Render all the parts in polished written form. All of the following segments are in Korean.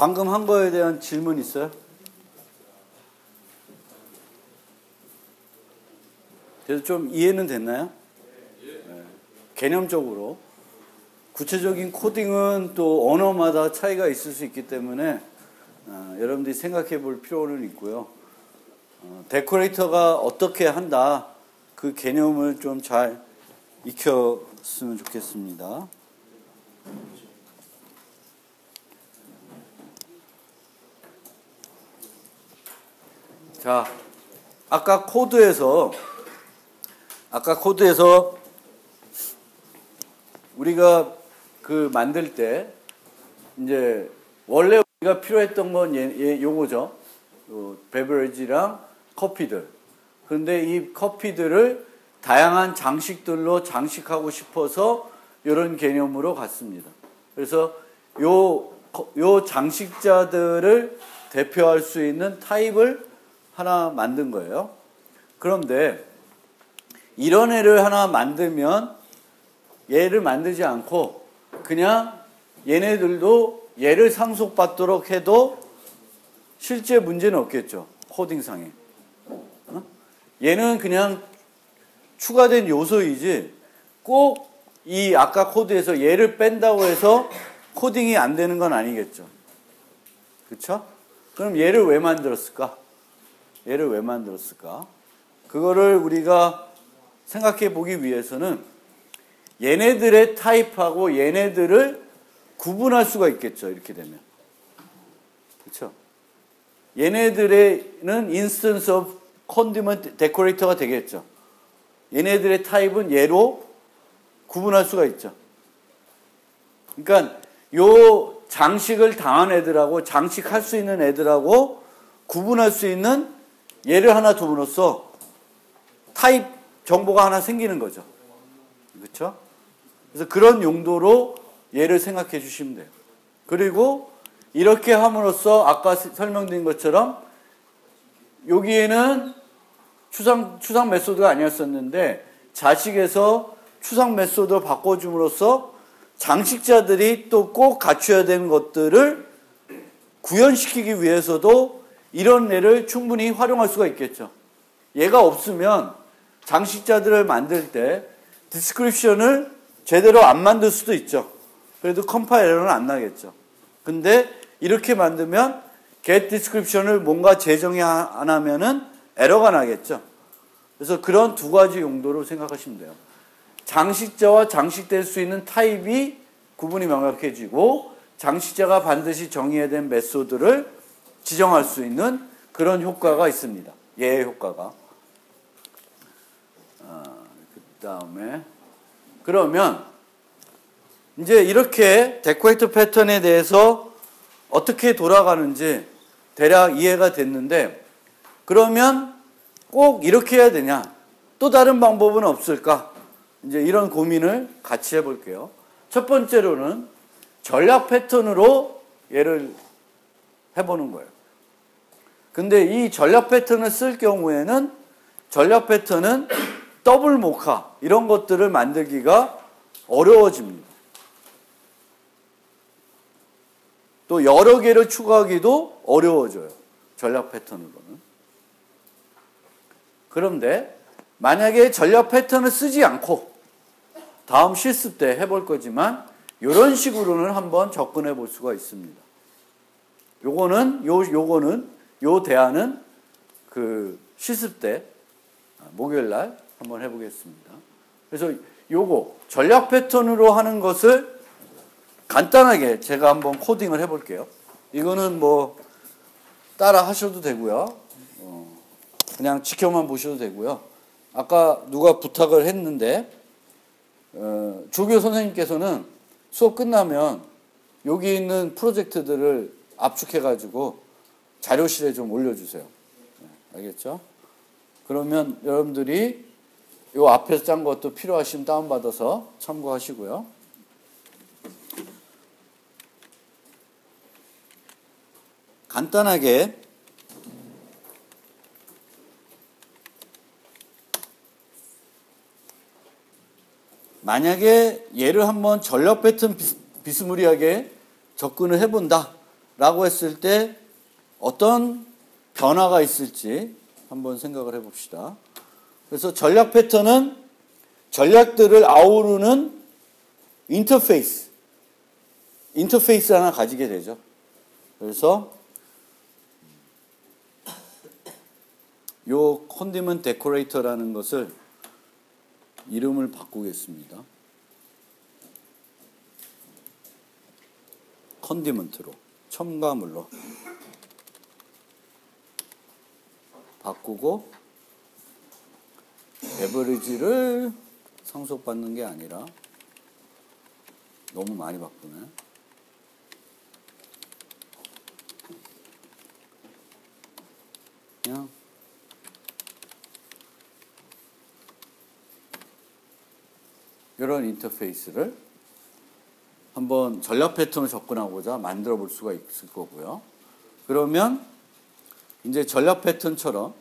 방금 한 거에 대한 질문 있어요? 그래서 좀 이해는 됐나요? 네. 개념적으로. 구체적인 코딩은 또 언어마다 차이가 있을 수 있기 때문에 여러분들이 생각해 볼 필요는 있고요. 데코레이터가 어떻게 한다, 그 개념을 좀 잘 익혔으면 좋겠습니다. 자, 아까 코드에서 우리가 그 만들 때 이제 원래 우리가 필요했던 건 요거죠. 베버리지랑 커피들. 그런데 이 커피들을 다양한 장식들로 장식하고 싶어서 이런 개념으로 갔습니다. 그래서 요 장식자들을 대표할 수 있는 타입을 하나 만든 거예요. 그런데 이런 애를 하나 만들면 얘를 만들지 않고 그냥 얘네들도 얘를 상속받도록 해도 실제 문제는 없겠죠. 코딩상에. 얘는 그냥 추가된 요소이지 꼭 이 아까 코드에서 얘를 뺀다고 해서 코딩이 안 되는 건 아니겠죠. 그렇죠? 그럼 얘를 왜 만들었을까? 그거를 우리가 생각해 보기 위해서는 얘네들의 타입하고 얘네들을 구분할 수가 있겠죠. 이렇게 되면. 그렇죠? 얘네들에는 instance of condiment decorator가 되겠죠. 얘네들의 타입은 얘로 구분할 수가 있죠. 그러니까 요 장식을 당한 애들하고 장식할 수 있는 애들하고 구분할 수 있는 얘를 하나 둠으로써 타입 정보가 하나 생기는 거죠. 그렇죠? 그래서 그런 용도로 얘를 생각해 주시면 돼요. 그리고 이렇게 함으로써 아까 설명드린 것처럼 여기에는 추상 메소드가 아니었었는데 자식에서 추상 메소드를 바꿔줌으로써 장식자들이 또 꼭 갖춰야 되는 것들을 구현시키기 위해서도 이런 애를 충분히 활용할 수가 있겠죠. 얘가 없으면 장식자들을 만들 때 디스크립션을 제대로 안 만들 수도 있죠. 그래도 컴파일 에러는 안 나겠죠. 근데 이렇게 만들면 get description을 뭔가 재정이 안 하면은 에러가 나겠죠. 그래서 그런 두 가지 용도로 생각하시면 돼요. 장식자와 장식될 수 있는 타입이 구분이 명확해지고 장식자가 반드시 정의해야 된 메소드를 지정할 수 있는 그런 효과가 있습니다. 얘의 효과가. 그 다음에 그러면 이제 이렇게 데코레이터 패턴에 대해서 어떻게 돌아가는지 대략 이해가 됐는데 그러면 꼭 이렇게 해야 되냐? 또 다른 방법은 없을까? 이제 이런 고민을 같이 해볼게요. 첫 번째로는 전략 패턴으로 얘를 해보는 거예요. 근데 이 전략 패턴을 쓸 경우에는 전략 패턴은 더블 모카 이런 것들을 만들기가 어려워집니다. 또 여러 개를 추가하기도 어려워져요. 전략 패턴으로는. 그런데 만약에 전략 패턴을 쓰지 않고 다음 실습 때 해볼 거지만 이런 식으로는 한번 접근해 볼 수가 있습니다. 요 대안은 그 실습 때 목요일 날 한번 해보겠습니다. 그래서 요거 전략 패턴으로 하는 것을 간단하게 제가 한번 코딩을 해볼게요. 이거는 뭐 따라 하셔도 되고요. 그냥 지켜만 보셔도 되고요. 아까 누가 부탁을 했는데 조교 선생님께서는 수업 끝나면 여기 있는 프로젝트들을 압축해가지고 자료실에 좀 올려주세요. 알겠죠? 그러면 여러분들이 요 앞에서 짠 것도 필요하시면 다운받아서 참고하시고요. 간단하게 만약에 얘를 한번 전략 패턴 비스무리하게 접근을 해본다. 라고 했을 때 어떤 변화가 있을지 한번 생각을 해봅시다. 그래서 전략 패턴은 전략들을 아우르는 인터페이스 하나 가지게 되죠. 그래서 요 컨디먼트 데코레이터라는 것을 이름을 바꾸겠습니다. 컨디먼트로, 첨가물로 바꾸고 베버리지를 상속받는 게 아니라 너무 많이 바꾸네. 그냥 이런 인터페이스를 한번 전략 패턴을 접근하고자 만들어 볼 수가 있을 거고요. 그러면 이제 전략 패턴처럼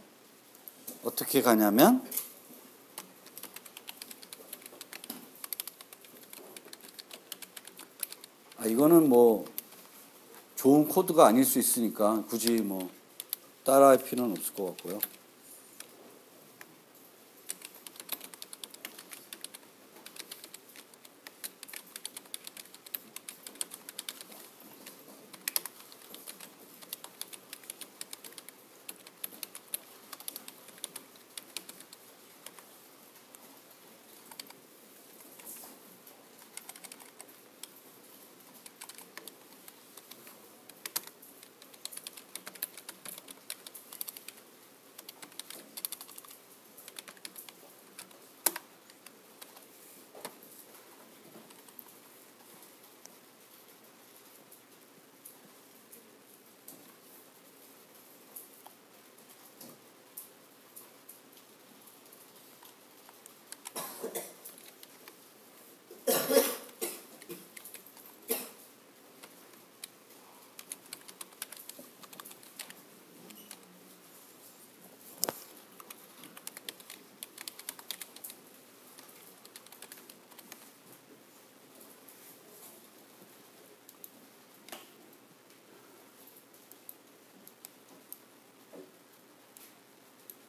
어떻게 가냐면 이거는 뭐 좋은 코드가 아닐 수 있으니까 굳이 뭐 따라할 필요는 없을 것 같고요.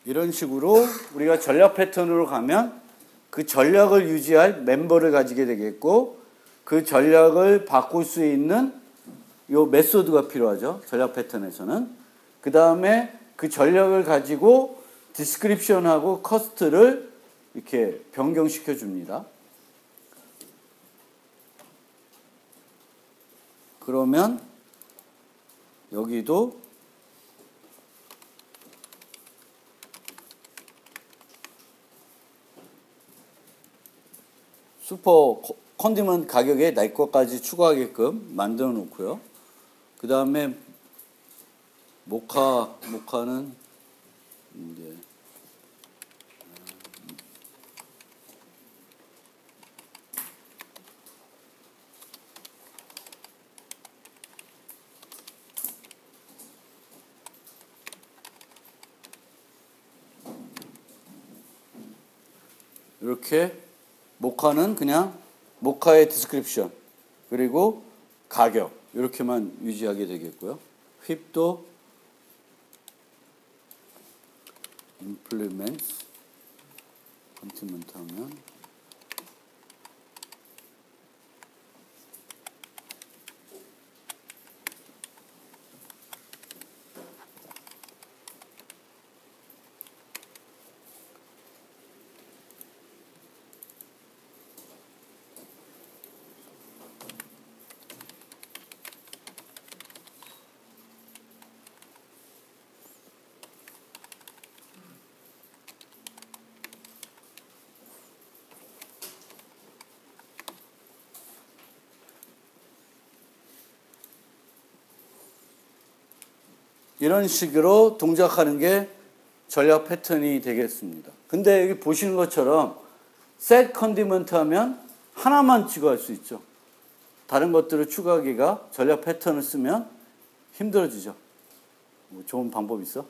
이런 식으로 우리가 전략 패턴으로 가면 그 전략을 유지할 멤버를 가지게 되겠고 그 전략을 바꿀 수 있는 요 메소드가 필요하죠. 전략 패턴에서는. 그 다음에 그 전략을 가지고 디스크립션하고 커스트를 이렇게 변경시켜 줍니다. 그러면 여기도 슈퍼 컨디먼트 가격에 내 것까지 추가하게끔 만들어 놓고요. 그 다음에 모카는 이제 이렇게 모카는 그냥 모카의 디스크립션 그리고 가격 이렇게만 유지하게 되겠고요. 휩도 implements 컨티먼트 하면 이런 식으로 동작하는 게 전략 패턴이 되겠습니다. 근데 여기 보시는 것처럼 set condiment 하면 하나만 추가할 수 있죠. 다른 것들을 추가하기가 전략 패턴을 쓰면 힘들어지죠. 뭐 좋은 방법 있어?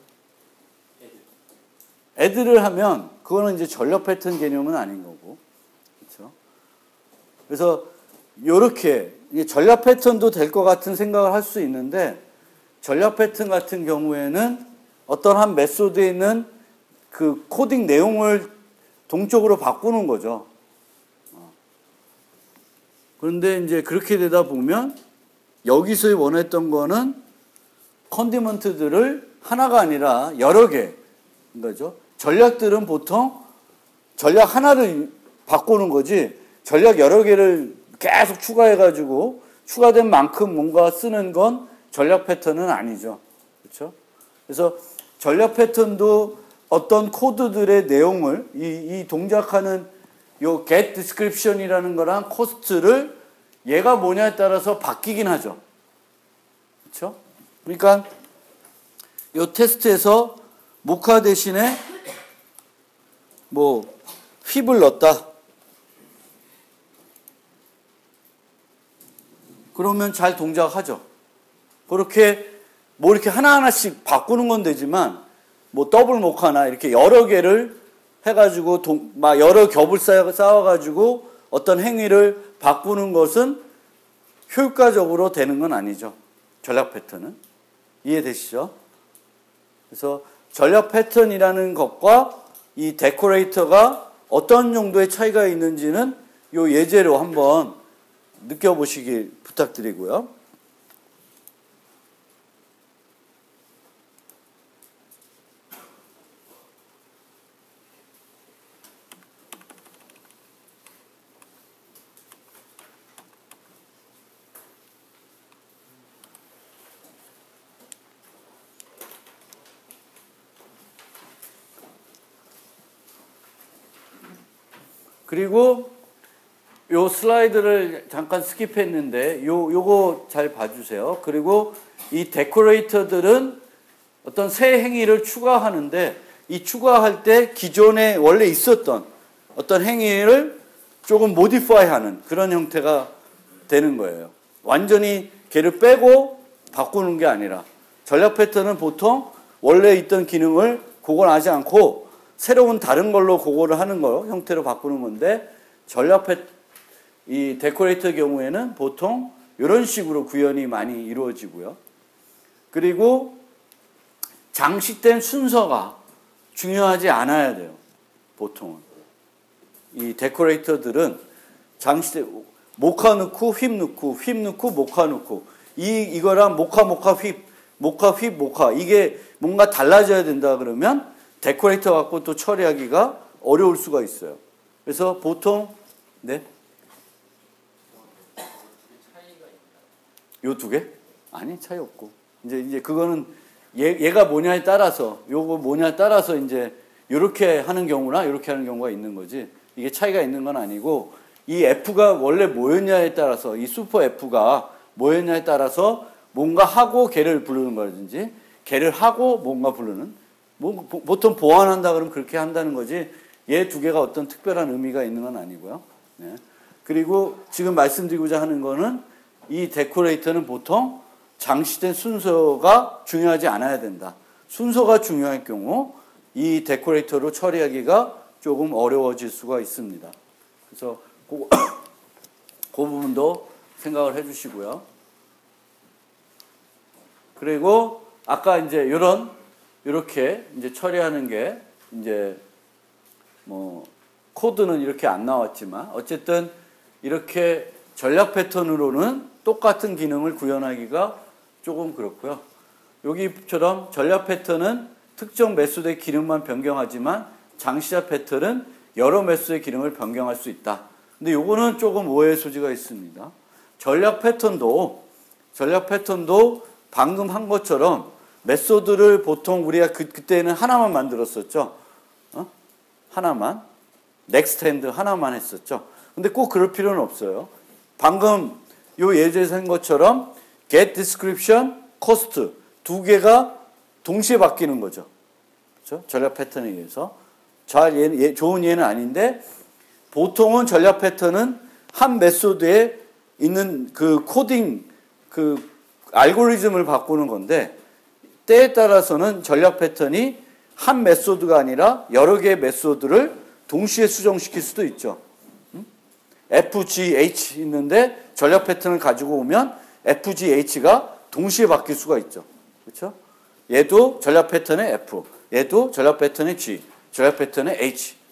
add를 하면 그거는 이제 전략 패턴 개념은 아닌 거고. 그렇죠? 그래서 요렇게 이게 전략 패턴도 될 것 같은 생각을 할 수 있는데, 전략 패턴 같은 경우에는 어떤 한 메소드에 있는 그 코딩 내용을 동적으로 바꾸는 거죠. 그런데 이제 그렇게 되다 보면 여기서 원했던 거는 컨디먼트들을 하나가 아니라 여러 개인 거죠. 전략들은 보통 전략 하나를 바꾸는 거지, 전략 여러 개를 계속 추가해가지고 추가된 만큼 뭔가 쓰는 건 전략 패턴은 아니죠. 그렇죠? 그래서 전략 패턴도 어떤 코드들의 내용을 이 동작하는 요 get description이라는 거랑 코스트를 얘가 뭐냐에 따라서 바뀌긴 하죠. 그렇죠? 그러니까 요 테스트에서 모카 대신에 뭐 휩을 넣었다. 그러면 잘 동작하죠. 그렇게 뭐 이렇게 하나하나씩 바꾸는 건 되지만 뭐 더블 모카나 이렇게 여러 개를 해가지고 막 여러 겹을 쌓아가지고 어떤 행위를 바꾸는 것은 효과적으로 되는 건 아니죠. 전략 패턴은. 이해되시죠? 그래서 전략 패턴이라는 것과 이 데코레이터가 어떤 정도의 차이가 있는지는 요 예제로 한번 느껴보시길 부탁드리고요. 그리고 요 슬라이드를 잠깐 스킵했는데 요거 잘 봐주세요. 그리고 이 데코레이터들은 어떤 새 행위를 추가하는데, 이 추가할 때 기존에 원래 있었던 어떤 행위를 조금 모디파이하는 그런 형태가 되는 거예요. 완전히 걔를 빼고 바꾸는 게 아니라, 전략 패턴은 보통 원래 있던 기능을 그걸 하지 않고 새로운 다른 걸로 그거를 하는 거 형태로 바꾸는 건데, 전략 패턴 이 데코레이터 경우에는 보통 이런 식으로 구현이 많이 이루어지고요. 그리고 장식된 순서가 중요하지 않아야 돼요. 보통은 이 데코레이터들은 장식된 모카 넣고 휩 넣고 휩 넣고 모카 넣고 이거랑 모카 휩 모카 휩 모카 이게 뭔가 달라져야 된다 그러면 데코레이터 갖고 또 처리하기가 어려울 수가 있어요. 그래서 보통 네? 요 두 개? 아니, 차이 없고. 이제 그거는 얘가 뭐냐에 따라서, 요거 뭐냐에 따라서 이제 요렇게 하는 경우나 요렇게 하는 경우가 있는 거지. 이게 차이가 있는 건 아니고, 이 F가 원래 뭐였냐에 따라서, 이 슈퍼 F가 뭐였냐에 따라서 뭔가 하고 걔를 부르는 거라든지, 걔를 하고 뭔가 부르는, 뭐, 보통 보완한다 그러면 그렇게 한다는 거지, 얘 두 개가 어떤 특별한 의미가 있는 건 아니고요. 네. 그리고 지금 말씀드리고자 하는 거는, 이 데코레이터는 보통 장식된 순서가 중요하지 않아야 된다. 순서가 중요할 경우 이 데코레이터로 처리하기가 조금 어려워질 수가 있습니다. 그래서 그 부분도 생각을 해주시고요. 그리고 아까 이제 이렇게 이제 처리하는 게 이제 뭐 코드는 이렇게 안 나왔지만 어쨌든 이렇게 전략 패턴으로는 똑같은 기능을 구현하기가 조금 그렇고요. 여기처럼 전략 패턴은 특정 메소드의 기능만 변경하지만 장시자 패턴은 여러 메소드의 기능을 변경할 수 있다. 근데 요거는 조금 오해의 소지가 있습니다. 전략 패턴도 방금 한 것처럼 메소드를 보통 우리가 그때는 하나만 만들었었죠. 하나만. 넥스트 핸드 하나만 했었죠. 근데 꼭 그럴 필요는 없어요. 방금 요 예제에서 한 것처럼 get description, cost 두 개가 동시에 바뀌는 거죠. 그렇죠? 전략 패턴에 의해서. 좋은 예는 아닌데 보통은 전략 패턴은 한 메소드에 있는 그 코딩 그 알고리즘을 바꾸는 건데 때에 따라서는 전략 패턴이 한 메소드가 아니라 여러 개의 메소드를 동시에 수정시킬 수도 있죠. FGH 있는데 전략 패턴을 가지고 오면 FGH가 동시에 바뀔 수가 있죠. 그렇죠? 얘도 전략 패턴의 F, 얘도 전략 패턴의 G, 전략 패턴의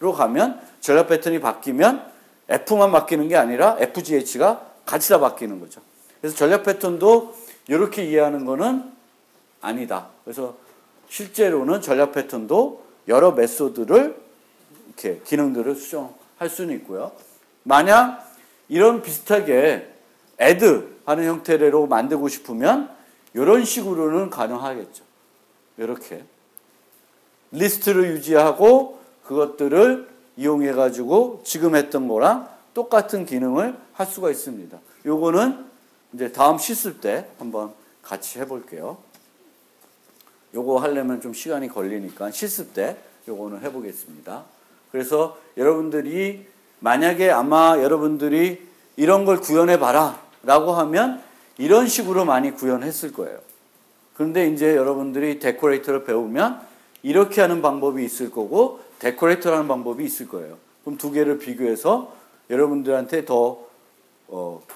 H로 가면 전략 패턴이 바뀌면 F만 바뀌는 게 아니라 FGH가 같이 다 바뀌는 거죠. 그래서 전략 패턴도 이렇게 이해하는 거는 아니다. 그래서 실제로는 전략 패턴도 여러 메소드를 이렇게 기능들을 수정할 수는 있고요. 만약 이런 비슷하게 add 하는 형태로 만들고 싶으면 이런 식으로는 가능하겠죠. 이렇게 리스트를 유지하고 그것들을 이용해 가지고 지금 했던 거랑 똑같은 기능을 할 수가 있습니다. 요거는 이제 다음 실습 때 한번 같이 해볼게요. 요거 하려면 좀 시간이 걸리니까 실습 때 요거는 해보겠습니다. 그래서 여러분들이 만약에 아마 여러분들이 이런 걸 구현해봐라 라고 하면 이런 식으로 많이 구현했을 거예요. 그런데 이제 여러분들이 데코레이터를 배우면 이렇게 하는 방법이 있을 거고 데코레이터라는 방법이 있을 거예요. 그럼 두 개를 비교해서 여러분들한테 더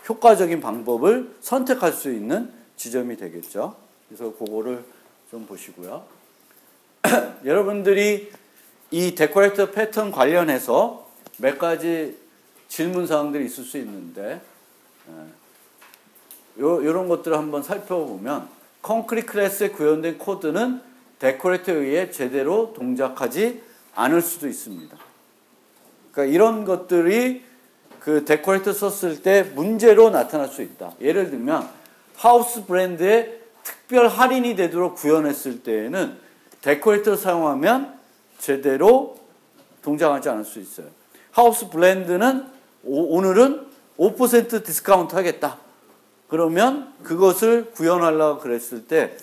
효과적인 방법을 선택할 수 있는 지점이 되겠죠. 그래서 그거를 좀 보시고요. 여러분들이 이 데코레이터 패턴 관련해서 몇 가지 질문 사항들이 있을 수 있는데 이런 것들을 한번 살펴보면 콘크리트 클래스에 구현된 코드는 데코레이터에 의해 제대로 동작하지 않을 수도 있습니다. 그러니까 이런 것들이 그 데코레이터 썼을 때 문제로 나타날 수 있다. 예를 들면 하우스 브랜드에 특별 할인이 되도록 구현했을 때에는 데코레이터를 사용하면 제대로 동작하지 않을 수 있어요. 하우스 브랜드는 오늘은 5% 디스카운트 하겠다. 그러면 그것을 구현하려고 그랬을 때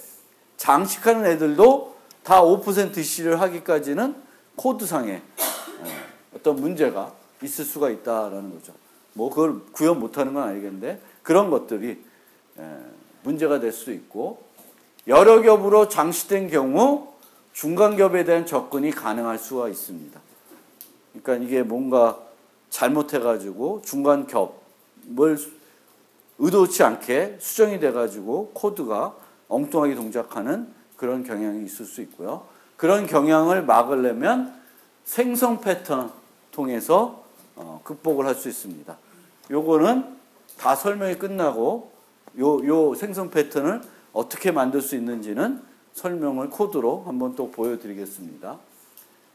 장식하는 애들도 다 5% DC를 하기까지는 코드상에 어떤 문제가 있을 수가 있다라는 거죠. 뭐 그걸 구현 못하는 건 아니겠는데 그런 것들이 문제가 될 수 있고 여러 겹으로 장식된 경우 중간 겹에 대한 접근이 가능할 수가 있습니다. 그러니까 이게 뭔가 잘못해가지고 중간 겹을 의도치 않게 수정이 돼가지고 코드가 엉뚱하게 동작하는 그런 경향이 있을 수 있고요. 그런 경향을 막으려면 생성 패턴 통해서 극복을 할 수 있습니다. 요거는 다 설명이 끝나고 요 생성 패턴을 어떻게 만들 수 있는지는 설명을 코드로 한번 또 보여드리겠습니다.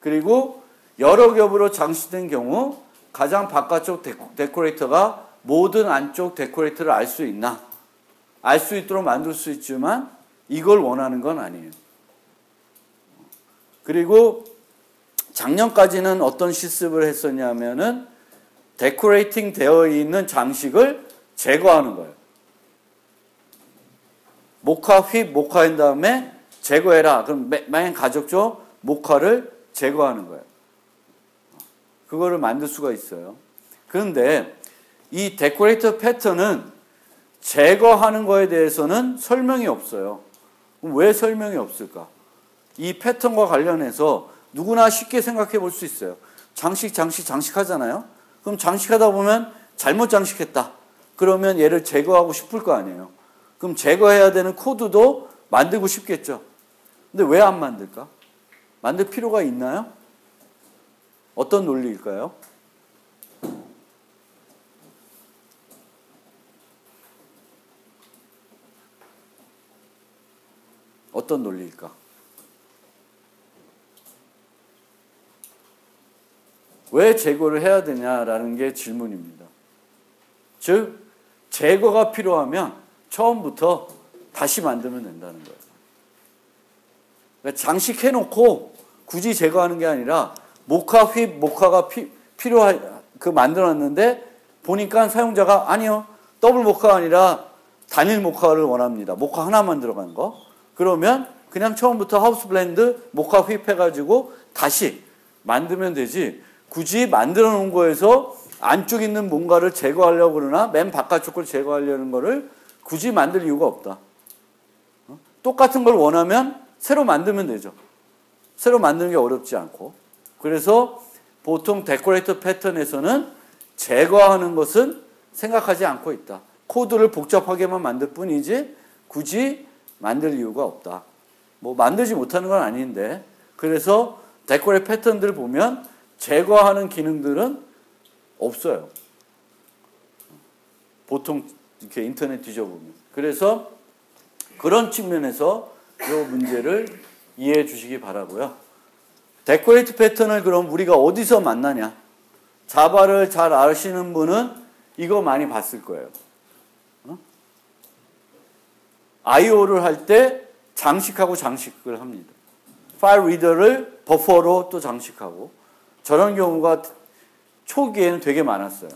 그리고 여러 겹으로 장식된 경우 가장 바깥쪽 데코레이터가 모든 안쪽 데코레이터를 알 수 있나? 알 수 있도록 만들 수 있지만 이걸 원하는 건 아니에요. 그리고 작년까지는 어떤 실습을 했었냐면은 데코레이팅 되어 있는 장식을 제거하는 거예요. 모카 휩 모카인 다음에 제거해라. 그럼 만약 가졌죠? 모카를 제거하는 거예요. 그거를 만들 수가 있어요. 그런데 이 데코레이터 패턴은 제거하는 거에 대해서는 설명이 없어요. 그럼 왜 설명이 없을까? 이 패턴과 관련해서 누구나 쉽게 생각해 볼 수 있어요. 장식하잖아요. 그럼 장식하다 보면 잘못 장식했다. 그러면 얘를 제거하고 싶을 거 아니에요. 그럼 제거해야 되는 코드도 만들고 싶겠죠. 근데 왜 안 만들까? 만들 필요가 있나요? 어떤 논리일까요? 어떤 논리일까? 왜 제거를 해야 되냐라는 게 질문입니다. 즉, 제거가 필요하면 처음부터 다시 만들면 된다는 거예요. 그러니까 장식해놓고 굳이 제거하는 게 아니라 모카 휩 모카가 만들어놨는데 보니까 사용자가 아니요, 더블 모카가 아니라 단일 모카를 원합니다. 모카 하나만 들어간 거. 그러면 그냥 처음부터 하우스 블렌드 모카 휩 해가지고 다시 만들면 되지. 굳이 만들어 놓은 거에서 안쪽 있는 뭔가를 제거하려고 그러나 맨 바깥쪽 걸 제거하려는 거를 굳이 만들 이유가 없다. 똑같은 걸 원하면 새로 만들면 되죠. 새로 만드는 게 어렵지 않고. 그래서 보통 데코레이터 패턴에서는 제거하는 것은 생각하지 않고 있다. 코드를 복잡하게만 만들 뿐이지 굳이 만들 이유가 없다. 뭐 만들지 못하는 건 아닌데, 그래서 데코레이트 패턴들 보면 제거하는 기능들은 없어요. 보통 이렇게 인터넷 뒤져보면. 그래서 그런 측면에서 이 문제를 이해해 주시기 바라고요. 데코레이트 패턴을 그럼 우리가 어디서 만나냐? 자바를 잘 아시는 분은 이거 많이 봤을 거예요. IO를 할 때 장식하고 장식을 합니다. 파일 리더를 버퍼로 또 장식하고, 저런 경우가 초기에는 되게 많았어요.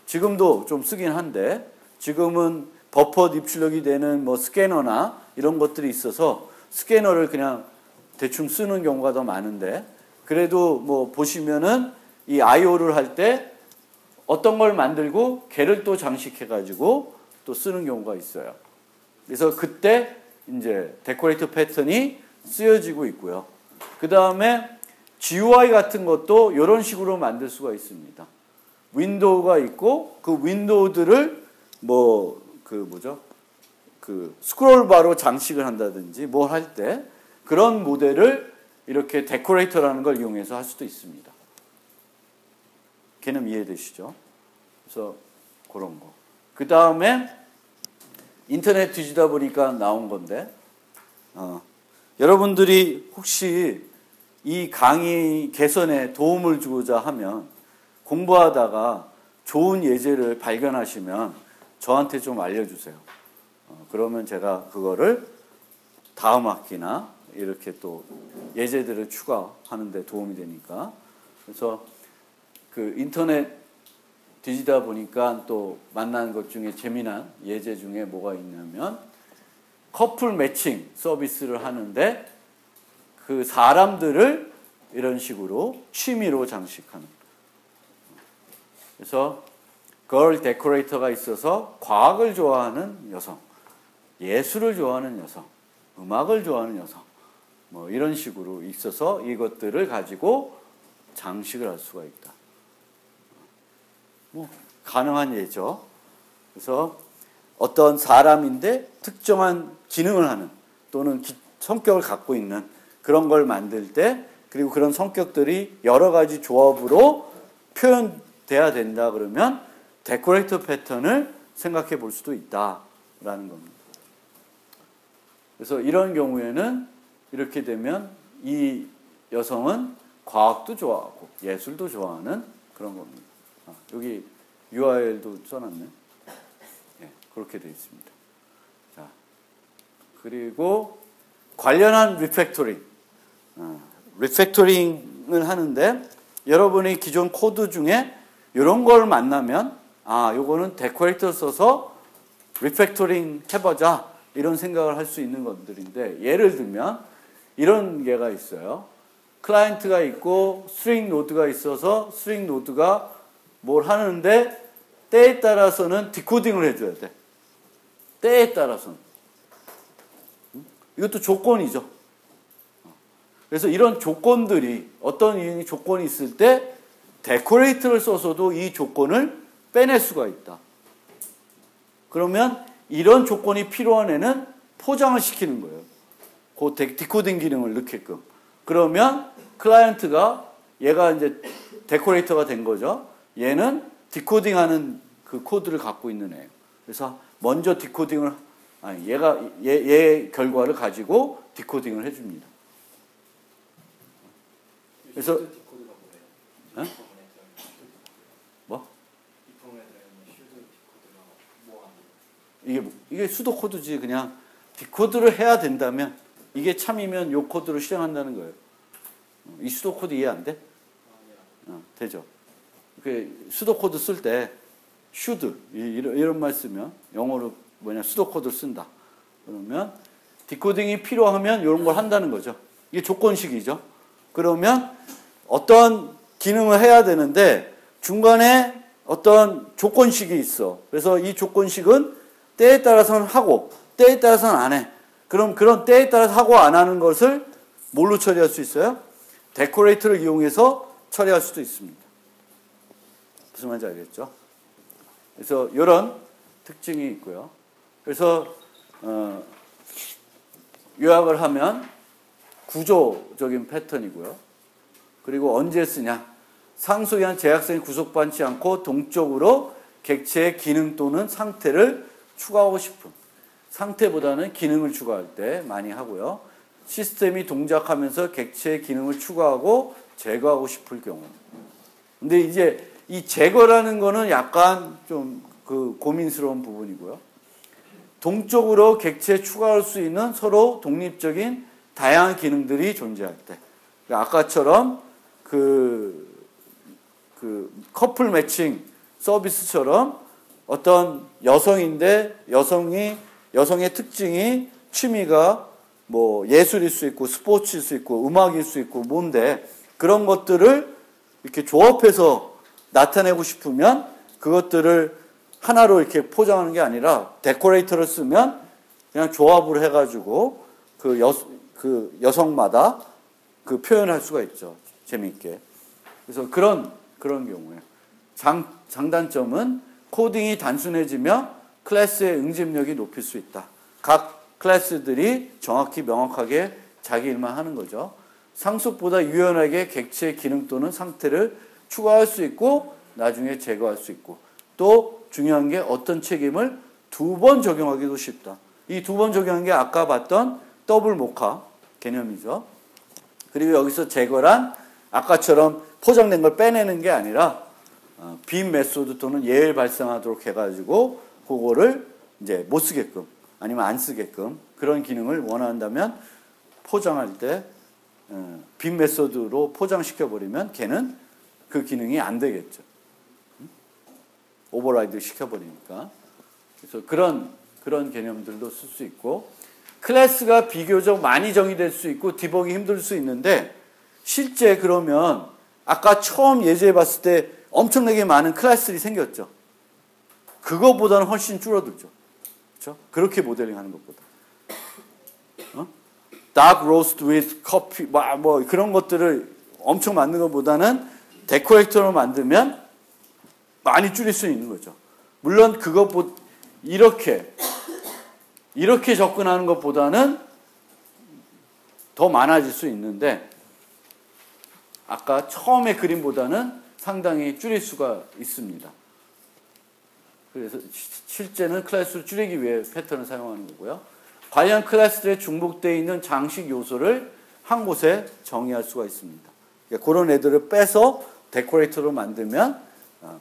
지금도 좀 쓰긴 한데, 지금은 버퍼 입출력이 되는 뭐 스캐너나 이런 것들이 있어서 스캐너를 그냥 대충 쓰는 경우가 더 많은데, 그래도 뭐 보시면은 이 IO를 할 때 어떤 걸 만들고 걔를 또 장식해가지고 또 쓰는 경우가 있어요. 그래서 그때 이제 데코레이트 패턴이 쓰여지고 있고요. 그 다음에 GUI 같은 것도 이런 식으로 만들 수가 있습니다. 윈도우가 있고 그 윈도우들을 스크롤 바로 장식을 한다든지 뭐 할 때 그런 모델을 이렇게 데코레이터라는 걸 이용해서 할 수도 있습니다. 개념 이해되시죠? 그래서 그런 거. 그 다음에 인터넷 뒤지다 보니까 나온 건데, 여러분들이 혹시 이 강의 개선에 도움을 주고자 하면 공부하다가 좋은 예제를 발견하시면 저한테 좀 알려주세요. 그러면 제가 그거를 다음 학기나 이렇게 또 예제들을 추가하는 데 도움이 되니까. 그래서 그 인터넷 뒤지다 보니까 또 만난 것 중에 재미난 예제 중에 뭐가 있냐면, 커플 매칭 서비스를 하는데 그 사람들을 이런 식으로 취미로 장식하는. 그래서 걸 데코레이터가 있어서 과학을 좋아하는 여성, 예술을 좋아하는 여성, 음악을 좋아하는 여성, 뭐 이런 식으로 있어서 이것들을 가지고 장식을 할 수가 있다. 뭐 가능한 예죠. 그래서 어떤 사람인데 특정한 기능을 하는 또는 성격을 갖고 있는 그런 걸 만들 때, 그리고 그런 성격들이 여러 가지 조합으로 표현돼야 된다 그러면 데코레이터 패턴을 생각해 볼 수도 있다라는 겁니다. 그래서 이런 경우에는 이렇게 되면 이 여성은 과학도 좋아하고 예술도 좋아하는 그런 겁니다. 여기 URL도 써놨네. 네, 그렇게 되어 있습니다. 자, 그리고 관련한 리팩토링. 리팩토링을 하는데 여러분이 기존 코드 중에 이런 걸 만나면 요거는 데코레이터 써서 리팩토링 해보자 이런 생각을 할 수 있는 것들인데, 예를 들면 이런 게가 있어요. 클라이언트가 있고 스트링 노드가 있어서 스트링 노드가 뭘 하는데 때에 따라서는 디코딩을 해줘야 돼. 때에 따라서는. 이것도 조건이죠. 그래서 이런 조건들이, 어떤 조건이 있을 때 데코레이터를 써서도 이 조건을 빼낼 수가 있다. 그러면 이런 조건이 필요한 애는 포장을 시키는 거예요. 그 디코딩 기능을 넣게끔. 그러면 클라이언트가, 얘가 이제 데코레이터가 된 거죠. 얘는 디코딩하는 그 코드를 갖고 있는 애예요. 그래서 먼저 디코딩을, 얘 결과를 가지고 디코딩을 해줍니다. 그래서 뭐? 이게 수도 코드지. 그냥 디코드를 해야 된다면, 이게 참이면 요 코드로 실행한다는 거예요. 이 수도 코드 이해 안 돼? 되죠. 그 수도 코드 쓸 때 should 이런 말 쓰면, 영어로 수도 코드를 쓴다. 그러면 디코딩이 필요하면 이런 걸 한다는 거죠. 이게 조건식이죠. 그러면 어떤 기능을 해야 되는데 중간에 어떤 조건식이 있어. 그래서 이 조건식은 때에 따라서는 하고 때에 따라서는 안 해. 그럼 그런 때에 따라서 하고 안 하는 것을 뭘로 처리할 수 있어요? 데코레이터를 이용해서 처리할 수도 있습니다. 무슨 말인지 알겠죠? 그래서 이런 특징이 있고요. 그래서 요약을 하면 구조적인 패턴이고요. 그리고 언제 쓰냐? 상수에 한 제약성이 구속받지 않고 동적으로 객체의 기능 또는 상태를 추가하고 싶은, 상태보다는 기능을 추가할 때 많이 하고요. 시스템이 동작하면서 객체의 기능을 추가하고 제거하고 싶을 경우. 근데 이제 이 제거라는 거는 약간 좀 그 고민스러운 부분이고요. 동적으로 객체에 추가할 수 있는 서로 독립적인 다양한 기능들이 존재할 때. 아까처럼 그 커플 매칭 서비스처럼 어떤 여성인데 여성의 특징이 취미가 뭐 예술일 수 있고 스포츠일 수 있고 음악일 수 있고 뭔데 그런 것들을 이렇게 조합해서 나타내고 싶으면 그것들을 하나로 이렇게 포장하는 게 아니라 데코레이터를 쓰면 그냥 조합을 해가지고 그 여성마다 그 표현할 수가 있죠. 재미있게. 그래서 그런 경우에 장단점은 코딩이 단순해지며 클래스의 응집력이 높일 수 있다. 각 클래스들이 정확히 명확하게 자기 일만 하는 거죠. 상속보다 유연하게 객체의 기능 또는 상태를 추가할 수 있고 나중에 제거할 수 있고 또 중요한 게 어떤 책임을 2번 적용하기도 쉽다. 이 2번 적용한 게 아까 봤던 더블 모카 개념이죠. 그리고 여기서 제거란 아까처럼 포장된 걸 빼내는 게 아니라 빔 메소드 또는 예를 발생하도록 해가지고 그거를 이제 못 쓰게끔 아니면 안 쓰게끔 그런 기능을 원한다면 포장할 때 빔 메소드로 포장시켜버리면 걔는 그 기능이 안 되겠죠. 오버라이드 시켜버리니까. 그래서 그런 개념들도 쓸 수 있고 클래스가 비교적 많이 정의될 수 있고 디버기 힘들 수 있는데 실제 그러면 아까 처음 예제해 봤을 때 엄청나게 많은 클래스들이 생겼죠. 그거보다는 훨씬 줄어들죠. 그렇죠? 그렇게 모델링 하는 것보다. dark roast with coffee 뭐 그런 것들을 엄청 만드는 것보다는 데코레이터로 만들면 많이 줄일 수 있는 거죠. 물론 이렇게 접근하는 것보다는 더 많아질 수 있는데 아까 처음의 그림보다는 상당히 줄일 수가 있습니다. 그래서 실제는 클래스를 줄이기 위해 패턴을 사용하는 거고요. 관련 클래스들에 중복되어 있는 장식 요소를 한 곳에 정의할 수가 있습니다. 그러니까 그런 애들을 빼서 데코레이터로 만들면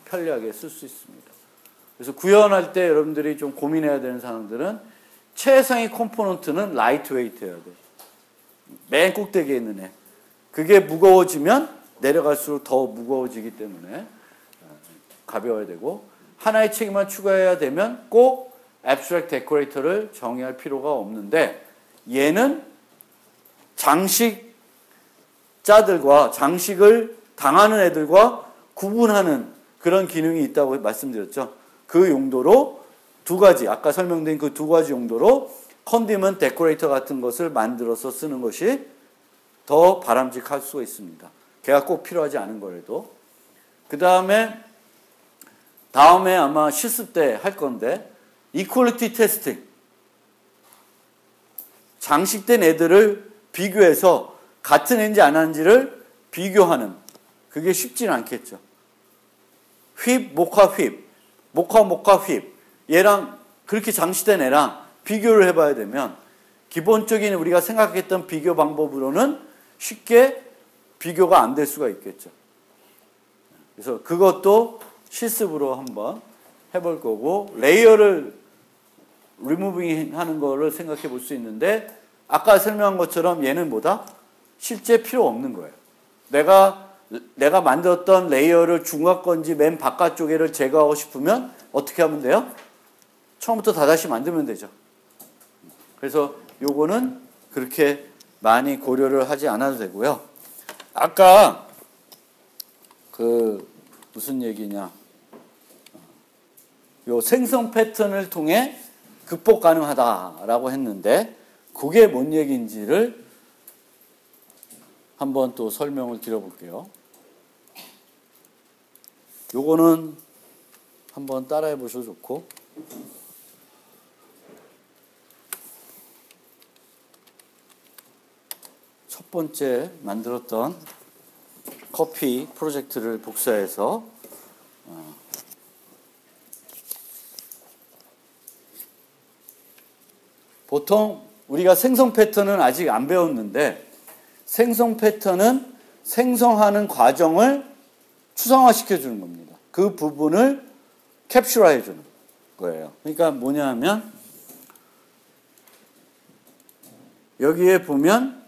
편리하게 쓸 수 있습니다. 그래서 구현할 때 여러분들이 좀 고민해야 되는 사항들은 최상의 컴포넌트는 라이트웨이트여야 돼요. 맨 꼭대기에 있는 애. 그게 무거워지면 내려갈수록 더 무거워지기 때문에 가벼워야 되고 하나의 책임만 추가해야 되면 꼭 abstract 데코레이터를 정의할 필요가 없는데 얘는 장식자들과 장식을 당하는 애들과 구분하는 그런 기능이 있다고 말씀드렸죠. 그 용도로 두 가지, 아까 설명드린 그 두 가지 용도로 컨디먼트 데코레이터 같은 것을 만들어서 쓰는 것이 더 바람직할 수가 있습니다. 걔가 꼭 필요하지 않은 거라도. 그 다음에 아마 실습 때 할 건데 이퀄리티 테스팅. 장식된 애들을 비교해서 같은 애인지 안 한지를 비교하는 그게 쉽지는 않겠죠. 휩, 모카 휩, 모카 휩 얘랑 그렇게 장식된 애랑 비교를 해봐야 되면 기본적인 우리가 생각했던 비교 방법으로는 쉽게 비교가 안 될 수가 있겠죠. 그래서 그것도 실습으로 한번 해볼 거고 레이어를 리무빙 하는 거를 생각해 볼 수 있는데 아까 설명한 것처럼 얘는 뭐다? 실제 필요 없는 거예요. 내가 만들었던 레이어를 중앙건지 맨 바깥쪽에를 제거하고 싶으면 어떻게 하면 돼요? 처음부터 다시 만들면 되죠. 그래서 요거는 그렇게 많이 고려를 하지 않아도 되고요. 아까 무슨 얘기냐? 요 생성 패턴을 통해 극복 가능하다라고 했는데 그게 뭔 얘기인지를 한번 또 설명을 드려볼게요. 요거는 한번 따라해 보셔도 좋고 첫 번째 만들었던 커피 프로젝트를 복사해서 보통 우리가 생성 패턴은 아직 안 배웠는데 생성 패턴은 생성하는 과정을 추상화시켜 주는 겁니다. 그 부분을 캡슐화해 주는 거예요. 그러니까 뭐냐 하면 여기에 보면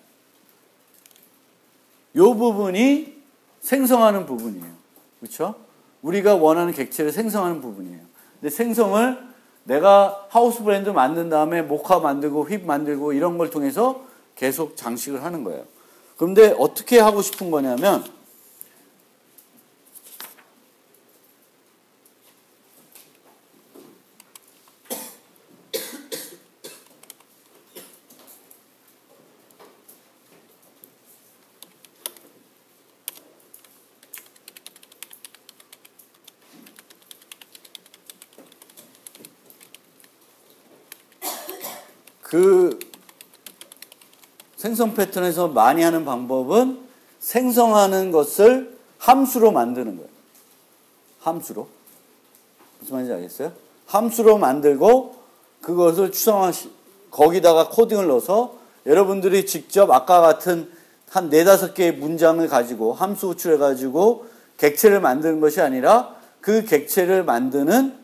이 부분이 생성하는 부분이에요. 그렇죠? 우리가 원하는 객체를 생성하는 부분이에요. 근데 생성을 내가 하우스 브랜드 만든 다음에 모카 만들고 휩 만들고 이런 걸 통해서 계속 장식을 하는 거예요. 그런데 어떻게 하고 싶은 거냐면 그 생성 패턴에서 많이 하는 방법은 생성하는 것을 함수로 만드는 거예요. 함수로. 무슨 말인지 알겠어요? 함수로 만들고 그것을 거기다가 코딩을 넣어서 여러분들이 직접 아까 같은 한 4-5개의 문장을 가지고 함수 호출해가지고 객체를 만드는 것이 아니라 그 객체를 만드는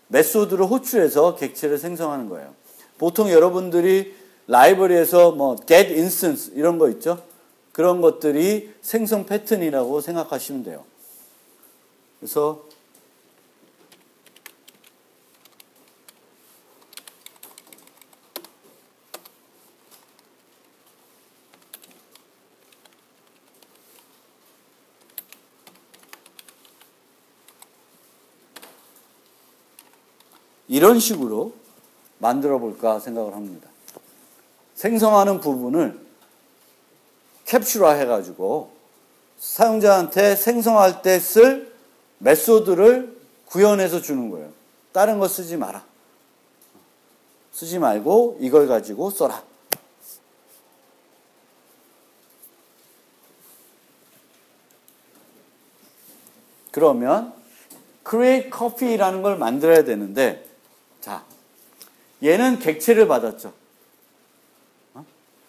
메소드를 호출해서 객체를 생성하는 거예요. 보통 여러분들이 라이브러리에서 뭐 get instance 이런 거 있죠? 그런 것들이 생성 패턴이라고 생각하시면 돼요. 그래서 이런 식으로 만들어 볼까 생각을 합니다. 생성하는 부분을 캡슐화 해가지고 사용자한테 생성할 때 쓸 메소드를 구현해서 주는 거예요. 다른 거 쓰지 마라. 쓰지 말고 이걸 가지고 써라. 그러면 create coffee라는 걸 만들어야 되는데 자, 얘는 객체를 받았죠.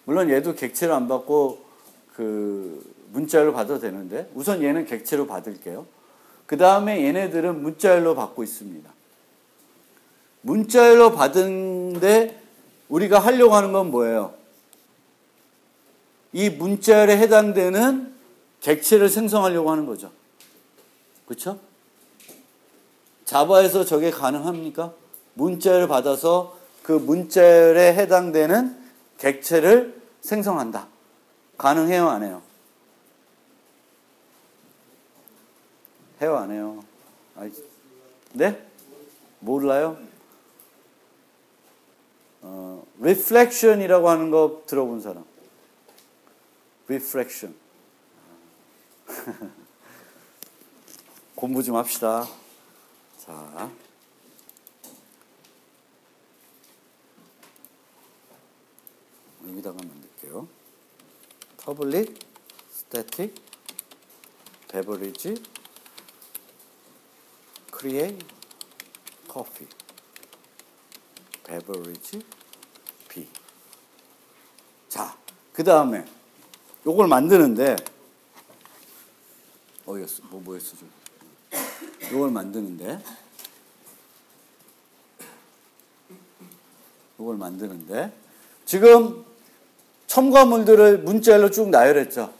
물론 얘도 객체를 안 받고 그 문자열로 받아도 되는데 우선 얘는 객체로 받을게요. 그 다음에 얘네들은 문자열로 받고 있습니다. 문자열로 받은데 우리가 하려고 하는 건 뭐예요? 이 문자열에 해당되는 객체를 생성하려고 하는 거죠. 그렇죠? 자바에서 저게 가능합니까? 문자열을 받아서 그 문자열에 해당되는 객체를 생성한다. 가능해요, 안 해요? 해요, 안 해요? 네? 몰라요? reflection이라고 하는 거 들어본 사람? reflection. 공부 좀 합시다. 자. 여기다가 만들게요. public static beverage create coffee beverage B. 자, 그 다음에 요걸 만드는데 뭐였어 좀. 요걸 만드는데 지금 첨가물들을 문자열로 쭉 나열했죠.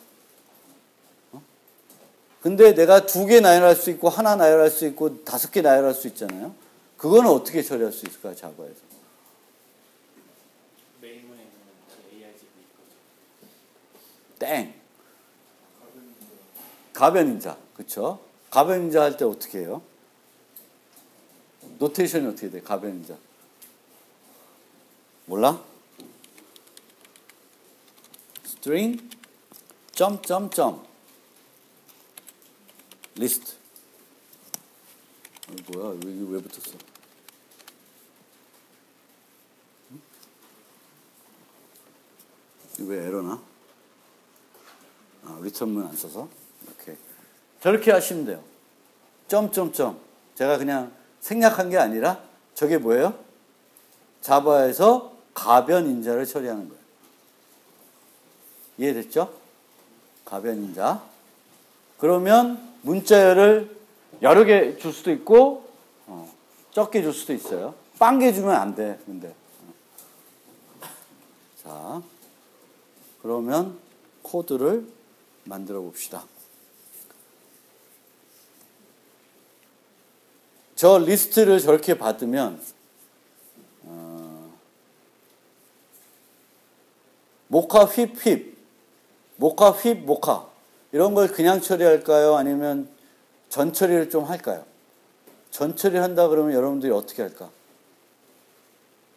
근데 내가 2개 나열할 수 있고 하나 나열할 수 있고 5개 나열할 수 있잖아요. 그거는 어떻게 처리할 수 있을까요? 자바에서. 메인문에 있는 AIGB 거죠. 땡. 가변인자. 그쵸? 가변인자 할 때 어떻게 해요? 노테이션이 어떻게 돼? 가변인자. 몰라? string list. 뭐야? 이게 왜 붙었어? 왜 에러나? 리턴문 안 써서? 이렇게. 저렇게 하시면 돼요. 점점점. 제가 그냥 생략한 게 아니라 저게 뭐예요? 자바에서 가변 인자를 처리하는 거예요. 이해됐죠? 가변 인자. 그러면 문자열을 여러 개 줄 수도 있고 적게 줄 수도 있어요. 빵개 주면 안 돼. 근데 자, 그러면 코드를 만들어 봅시다. 저 리스트를 저렇게 받으면 모카 휩 모카 휩 모카 이런 걸 그냥 처리할까요? 아니면 전 처리를 좀 할까요? 전 처리를 한다 그러면 여러분들이 어떻게 할까?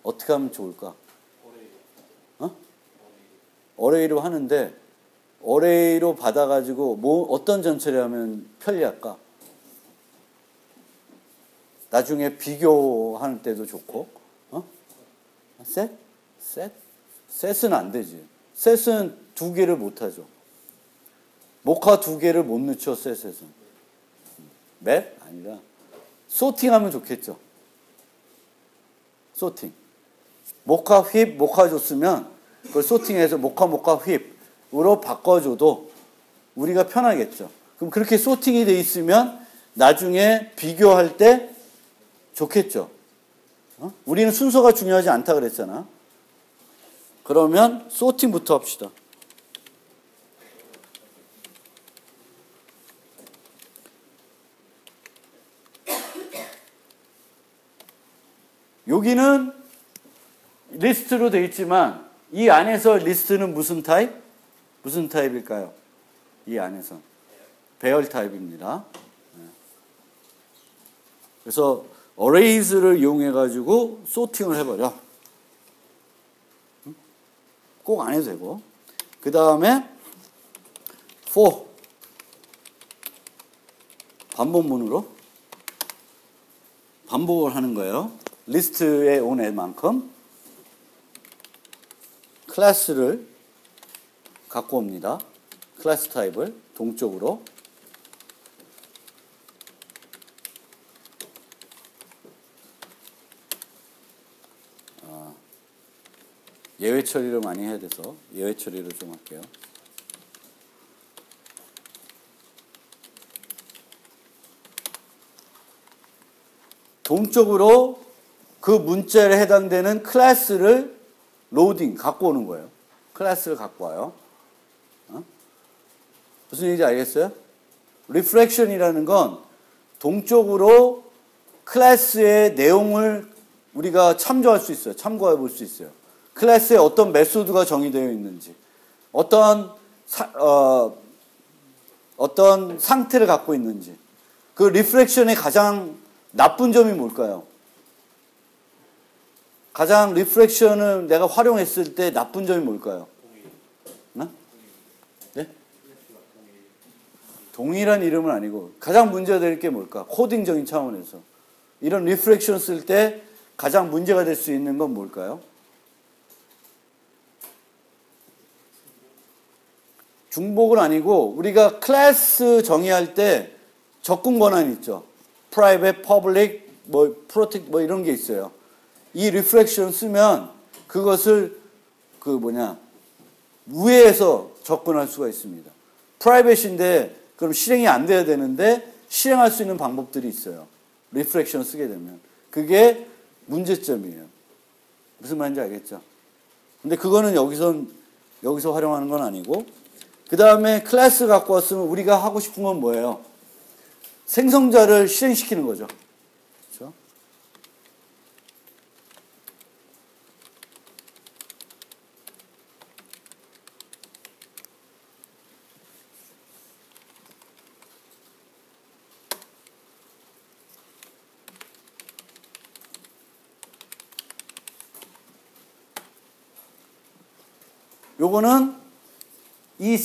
어떻게 하면 좋을까? 어레이로 하는데 어레이로 받아가지고 어떤 전 처리하면 편리할까? 나중에 비교하는 때도 좋고, 셋? 셋은 안 되지. 셋은 두 개를 못 하죠. 모카 두 개를 못 넣죠, 셋은. 맵? 아니라, 소팅하면 좋겠죠. 소팅. 모카 휩, 모카 줬으면, 그걸 소팅해서 모카 휩으로 바꿔줘도 우리가 편하겠죠. 그럼 그렇게 소팅이 돼 있으면 나중에 비교할 때 좋겠죠. 우리는 순서가 중요하지 않다 그랬잖아. 그러면 소팅부터 합시다. 여기는 리스트로 되어 있지만 이 안에서 리스트는 무슨 타입? 무슨 타입일까요? 이 안에서 배열 타입입니다. 그래서 어레이즈를 이용해 가지고 소팅을 해버려. 꼭 안 해도 되고. 그 다음에 for 반복문으로 반복을 하는 거예요. 리스트에 온 애만큼 클래스를 갖고 옵니다. 클래스 타입을 동쪽으로. 예외 처리를 많이 해야 돼서 예외 처리를 좀 할게요. 동쪽으로 그 문자에 해당되는 클래스를 로딩, 갖고 오는 거예요. 클래스를 갖고 와요. 무슨 얘기인지 알겠어요? 리프렉션이라는 건 동쪽으로 클래스의 내용을 우리가 참조할 수 있어요. 참고해 볼 수 있어요. 클래스에 어떤 메소드가 정의되어 있는지, 어떤 상태를 갖고 있는지. 그 리프렉션의 가장 나쁜 점이 뭘까요? 가장 리프렉션을 내가 활용했을 때 나쁜 점이 뭘까요? 네? 동일한 이름은 아니고 가장 문제가 될 게 뭘까? 코딩적인 차원에서. 이런 리프렉션 쓸 때 가장 문제가 될 수 있는 건 뭘까요? 중복은 아니고 우리가 클래스 정의할 때 접근 권한이 있죠. private, public, protect 이런 게 있어요. 이 리프렉션 쓰면 그것을 우회해서 접근할 수가 있습니다. private인데 그럼 실행이 안 돼야 되는데 실행할 수 있는 방법들이 있어요. 리프렉션 쓰게 되면. 그게 문제점이에요. 무슨 말인지 알겠죠? 근데 그거는 여기서 활용하는 건 아니고, 그 다음에 클래스 갖고 왔으면 우리가 하고 싶은 건 뭐예요? 생성자를 실행시키는 거죠. 그렇죠? 요거는 이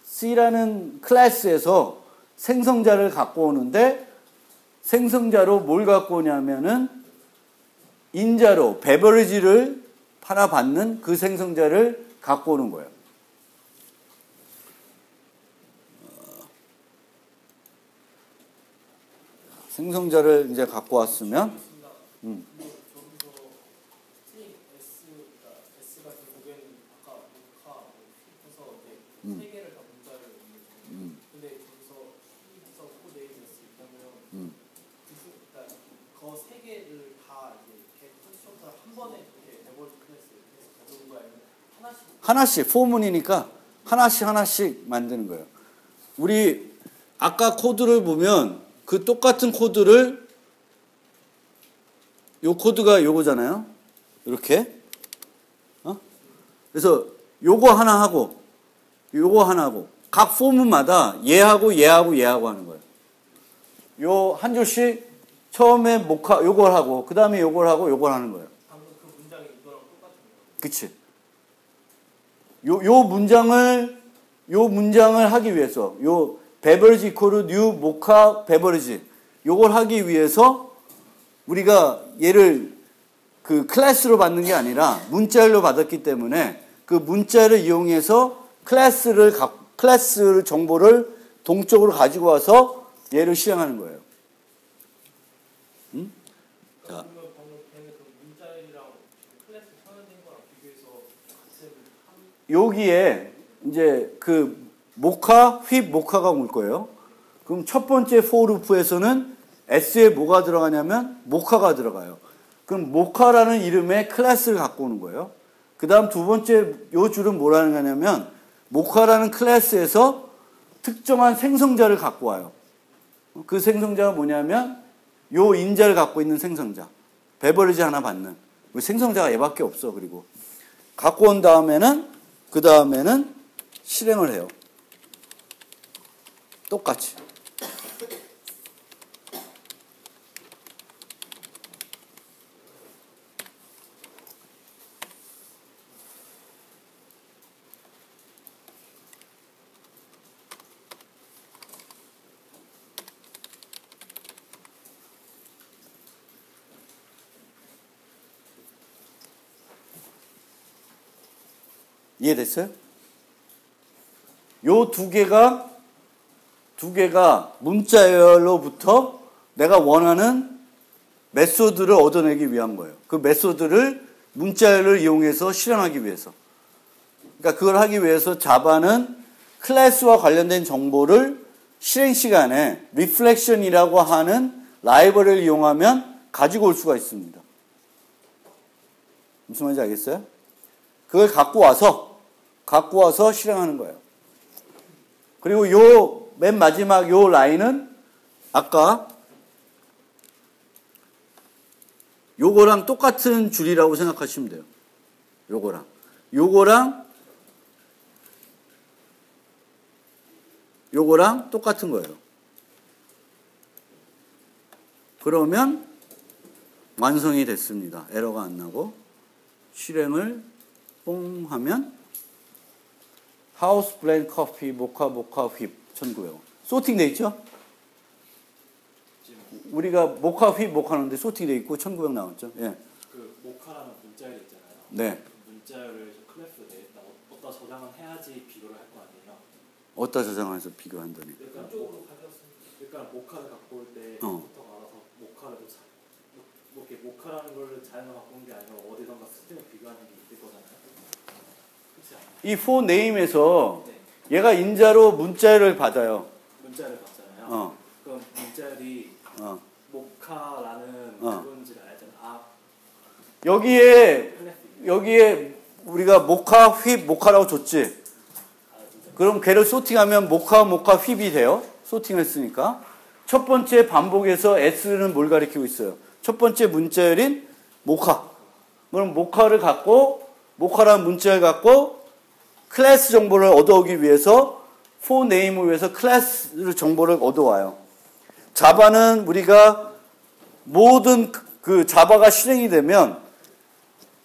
C라는 클래스에서 생성자를 갖고 오는데, 생성자로 뭘 갖고 오냐면은 인자로 베버리지를 하나 받는 그 생성자를 갖고 오는 거예요. 생성자를 이제 갖고 왔으면, 세 개를 다 문자를 넣는 근데 거기서 P에서 코네임에서 있다면 그러니까 그 세 개를 다 이제 컨스트럭터를 한 번에 이렇게 데볼트 클래스에서 가져온 거야 아니면 하나씩 포문이니까 하나씩 만드는 거예요. 우리 아까 코드를 보면 그 똑같은 코드를 요 코드가 요거잖아요. 이렇게. 그래서 요거 하나 하고 요거 하나 하고 각 포문마다 얘하고 하는 거예요. 요 한 줄씩 처음에 모카 요걸 하고 그 다음에 요걸 하고 요걸 하는 거예요. 방금 그 문장이 이거랑 똑같은 거예요. 그치. 요 문장을 하기 위해서 요 베버리지 이코르 뉴 모카 베버리지 요걸 하기 위해서 우리가 얘를 그 클래스로 받는 게 아니라 문자열로 받았기 때문에 그 문자를 이용해서 클래스 정보를 동적으로 가지고 와서 얘를 실행하는 거예요. 자. 그러면 방금 걔는 그 문자열이랑 클래스 표현된 거랑 비교해서 여기에 이제 그 모카, 휩, 모카가 올 거예요. 그럼 첫 번째 for 루프에서는 S에 뭐가 들어가냐면 모카가 들어가요. 그럼 모카라는 이름의 클래스를 갖고 오는 거예요. 그 다음 두 번째 요 줄은 뭐라는 거냐면 모카라는 클래스에서 특정한 생성자를 갖고 와요. 그 생성자가 뭐냐면 요 인자를 갖고 있는 생성자. 베버리지 하나 받는. 생성자가 얘밖에 없어. 그리고 갖고 온 다음에는 그 다음에는 실행을 해요. 똑같이. 이해됐어요? 요 두 개가 문자열로부터 내가 원하는 메소드를 얻어내기 위한 거예요. 그 메소드를 문자열을 이용해서 실행하기 위해서. 그러니까 그걸 하기 위해서 자바는 클래스와 관련된 정보를 실행 시간에 리플렉션이라고 하는 라이브러리를 이용하면 가지고 올 수가 있습니다. 무슨 말인지 알겠어요? 그걸 갖고 와서 실행하는 거예요. 그리고 요 맨 마지막 요 라인은 아까 요거랑 똑같은 줄이라고 생각하시면 돼요. 요거랑 똑같은 거예요. 그러면 완성이 됐습니다. 에러가 안 나고 실행을 뽕 하면 하우스 블렌드 커피 모카 휩 1900원. 소팅 돼 있죠? 우리가 모카 휩 모카는데 소팅 돼 있고 1900 나왔죠? 예. 그 모카라는 문자열 있잖아요. 네. 문자열을 클래스 내에다 어디다 저장을 해야지 비교를 할 거 아니에요. 어디다 저장해서 비교한다니. 그러니까 모카를 갖고 올 때부터 알아서 모카를 이렇게 모카라는 걸 자연을 갖고 온 게 아니라 어디선가 스트링을 비교하는 게 있을 거잖아요. 그렇지 않아요? 이 for name에서 얘가 인자로 문자열을 받아요. 문자를 받잖아요. 그럼 문자열이 모카라는 그건지를 알잖아. 여기에 우리가 모카, 휩, 모카라고 줬지. 그럼 걔를 소팅하면 모카, 휩이 돼요. 소팅했으니까. 첫 번째 반복에서 S는 뭘 가리키고 있어요? 첫 번째 문자열인 모카. 그럼 모카라는 문자열 갖고 클래스 정보를 얻어오기 위해서 for name을 위해서 클래스 정보를 얻어와요. 자바는 우리가 모든 그 자바가 실행이 되면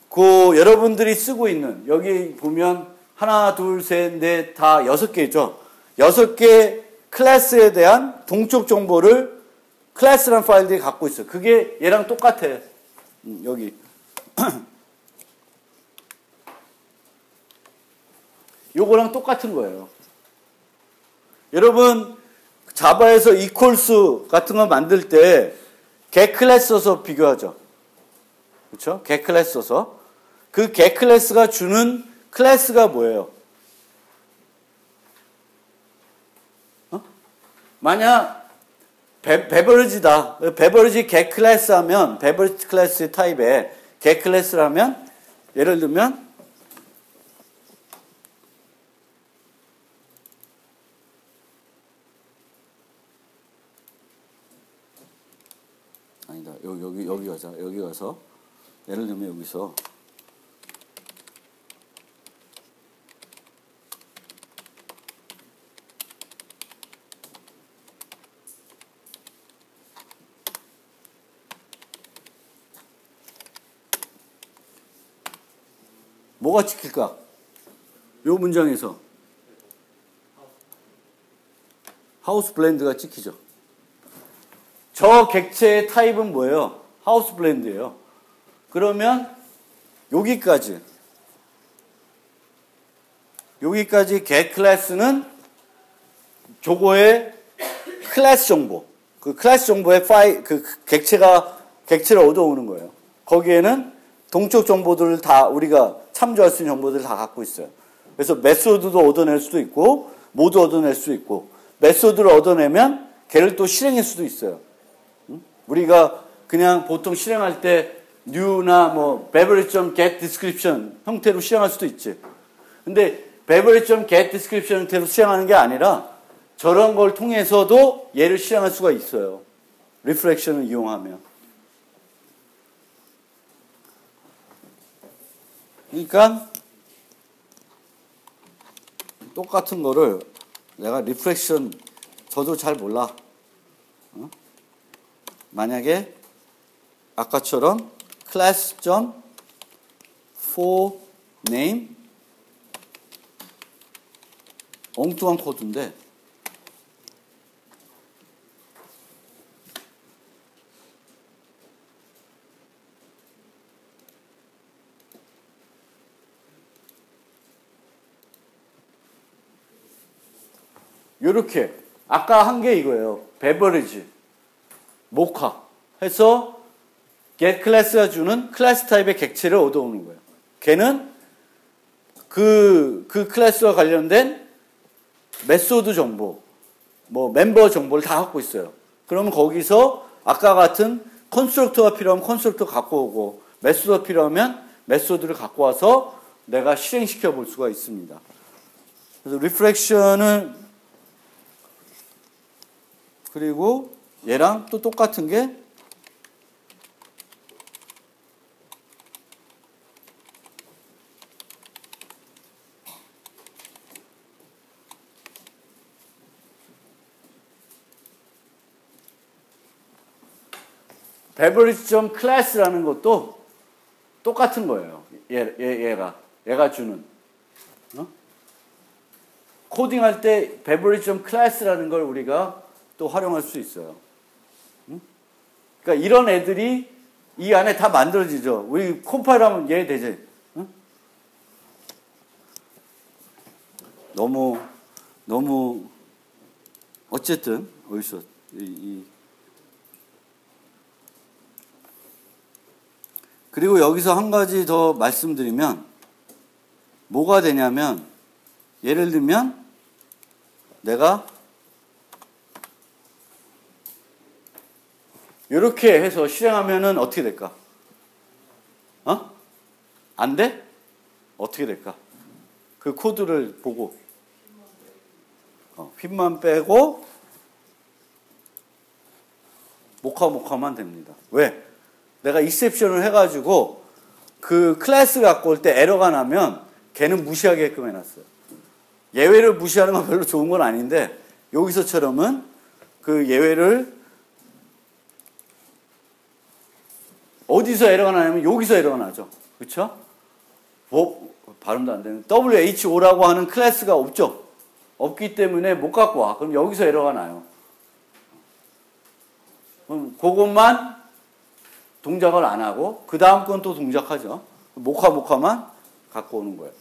그 여러분들이 쓰고 있는 여기 보면 하나, 둘, 셋, 넷, 다 6개죠. 6개 클래스에 대한 동적 정보를 클래스라는 파일들이 갖고 있어요. 그게 얘랑 똑같아요. 여기. 요거랑 똑같은 거예요. 여러분 자바에서 equals 같은 거 만들 때 get 클래스 써서 비교하죠. 그렇죠? get 클래스 써서. 그 get 클래스가 주는 클래스가 뭐예요? 만약 베버리지다. 베버리지 get 클래스 하면 베버리지 클래스 타입의 get 클래스라면 예를 들면 아니다. 여기 가자. 여기 가서 예를 들면 여기서 뭐가 찍힐까? 요 문장에서 하우스 블렌드가 찍히죠. 저 객체의 타입은 뭐예요? 하우스 블렌드예요. 그러면 여기까지 get 클래스는 저거의 클래스 정보, 그 클래스 정보의 그 객체를 얻어오는 거예요. 거기에는 동적 정보들을 다 우리가 참조할 수 있는 정보들을 다 갖고 있어요. 그래서 메소드도 얻어낼 수도 있고 모두 얻어낼 수 있고 메소드를 얻어내면 걔를 또 실행할 수도 있어요. 우리가 그냥 보통 실행할 때 new나 뭐 beverage.get description 형태로 실행할 수도 있지. 근데 beverage.get description 형태로 실행하는 게 아니라 저런 걸 통해서도 얘를 실행할 수가 있어요. 리프렉션을 이용하면. 그러니까 똑같은 거를 내가 리프렉션 저도 잘 몰라. 만약에 아까처럼 class.forName 엉뚱한 코드인데 요렇게 아까 한 게 이거예요. 베버리지 모카 해서 get 클래스가 주는 클래스 타입의 객체를 얻어오는 거예요. 걔는 그 클래스와 관련된 메소드 정보, 뭐 멤버 정보를 다 갖고 있어요. 그러면 거기서 아까 같은 컨스트럭터가 필요하면 컨스트럭터 갖고 오고 메소드가 필요하면 메소드를 갖고 와서 내가 실행시켜 볼 수가 있습니다. 그래서 리프렉션은 그리고 얘랑 또 똑같은 게 beverage.class라는 것도 똑같은 거예요. 얘가 주는. 코딩할 때 beverage.class라는 걸 우리가 또 활용할 수 있어요. 그러니까 이런 애들이 이 안에 다 만들어지죠. 우리 컴파일하면 얘 되지. 너무 어쨌든 어디서 그리고 여기서 한 가지 더 말씀드리면 뭐가 되냐면 예를 들면 내가 이렇게 해서 실행하면은 어떻게 될까? 안 돼? 어떻게 될까? 그 코드를 보고 핀만 빼고 모카만 됩니다. 왜? 내가 익셉션을 해가지고 그 클래스 갖고 올 때 에러가 나면 걔는 무시하게끔 해놨어요. 예외를 무시하는 건 별로 좋은 건 아닌데 여기서처럼은 그 예외를 어디서 에러가 나냐면 여기서 에러가 나죠. 그렇죠? 발음도 안 되는 WHO라고 하는 클래스가 없죠. 없기 때문에 못 갖고 와. 그럼 여기서 에러가 나요. 그럼 그것만 동작을 안 하고 그 다음 건 또 동작하죠. 모카만 갖고 오는 거예요.